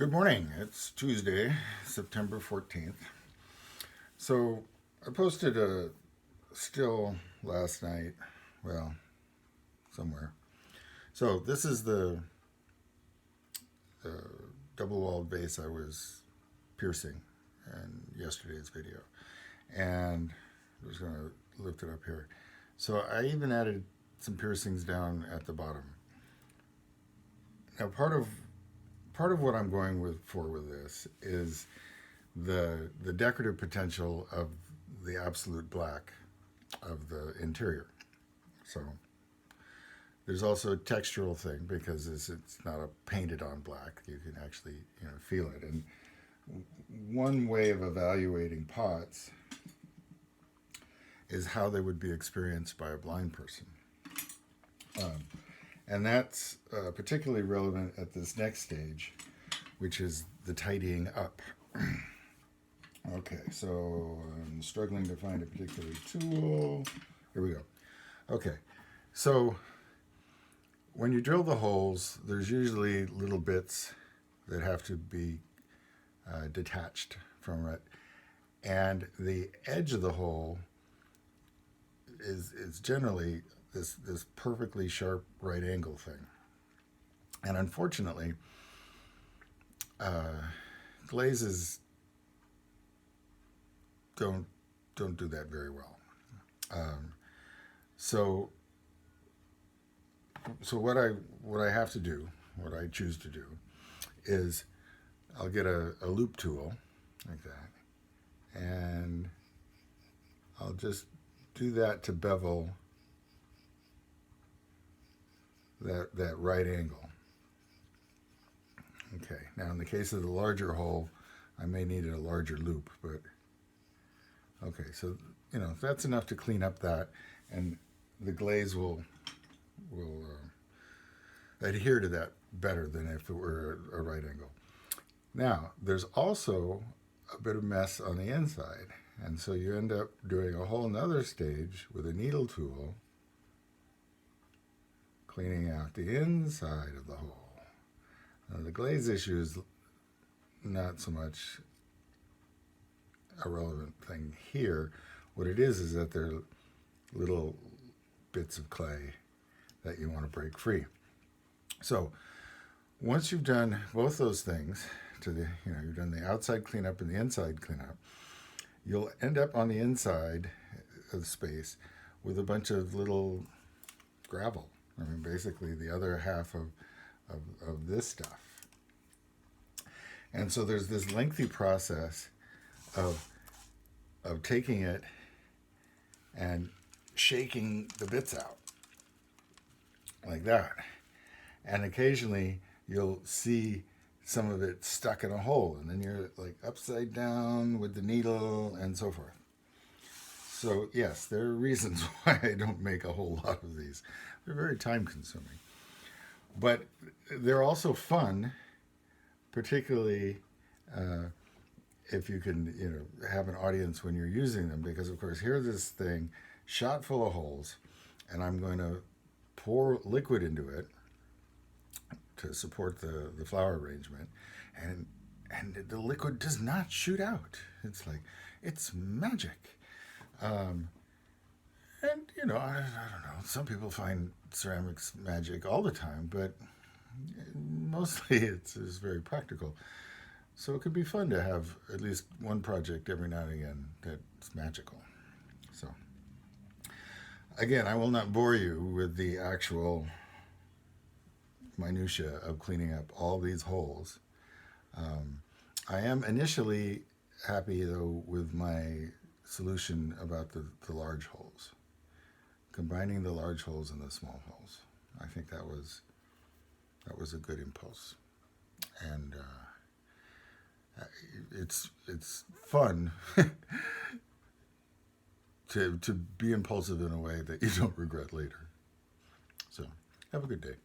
Good morning. It's Tuesday, September 14th. So I posted a still last night, well, somewhere. So this is the double walled vase I was piercing in yesterday's video. And I'm just going to lift it up here. So I even added some piercings down at the bottom. Now part of what I'm going with this is the decorative potential of the absolute black of the interior. So there's also a textural thing because it's not a painted on black. You can actually feel it. And one way of evaluating pots is how they would be experienced by a blind person. And that's particularly relevant at this next stage, which is the tidying up. Okay, so I'm struggling to find a particular tool. Here we go. Okay, so when you drill the holes, there's usually little bits that have to be detached from it. And the edge of the hole is generally this perfectly sharp right angle thing. And unfortunately, glazes don't do that very well. So what I have to do, what I choose to do, is I'll get a loop tool like that, and I'll just do that to bevel that right angle. Okay, now in the case of the larger hole, I may need a larger loop, but okay, so that's enough to clean up that, and the glaze will adhere to that better than if it were a right angle. Now, there's also a bit of mess on the inside, and so you end up doing a whole nother stage with a needle tool, cleaning out the inside of the hole. Now, the glaze issue is not so much a relevant thing here. What it is that they're little bits of clay that you want to break free. So once you've done both those things, you've done the outside cleanup and the inside cleanup, you'll end up on the inside of the space with a bunch of little gravel. I mean, basically the other half of this stuff. And so there's this lengthy process of taking it and shaking the bits out like that. And occasionally you'll see some of it stuck in a hole, and then you're like upside down with the needle and so forth. So yes, there are reasons why I don't make a whole lot of these. They're very time consuming. But they're also fun, particularly if you can have an audience when you're using them, because of course here's this thing shot full of holes, and I'm going to pour liquid into it to support the flower arrangement, and the liquid does not shoot out. It's magic. And I don't know, some people find ceramics magic all the time, but mostly it's very practical. So it could be fun to have at least one project every now and again that's magical. So again, I will not bore you with the actual minutia of cleaning up all these holes. I am initially happy though with my solution about the large holes, combining the large holes and the small holes. I think that was a good impulse, and it's fun to be impulsive in a way that you don't regret later. So have a good day.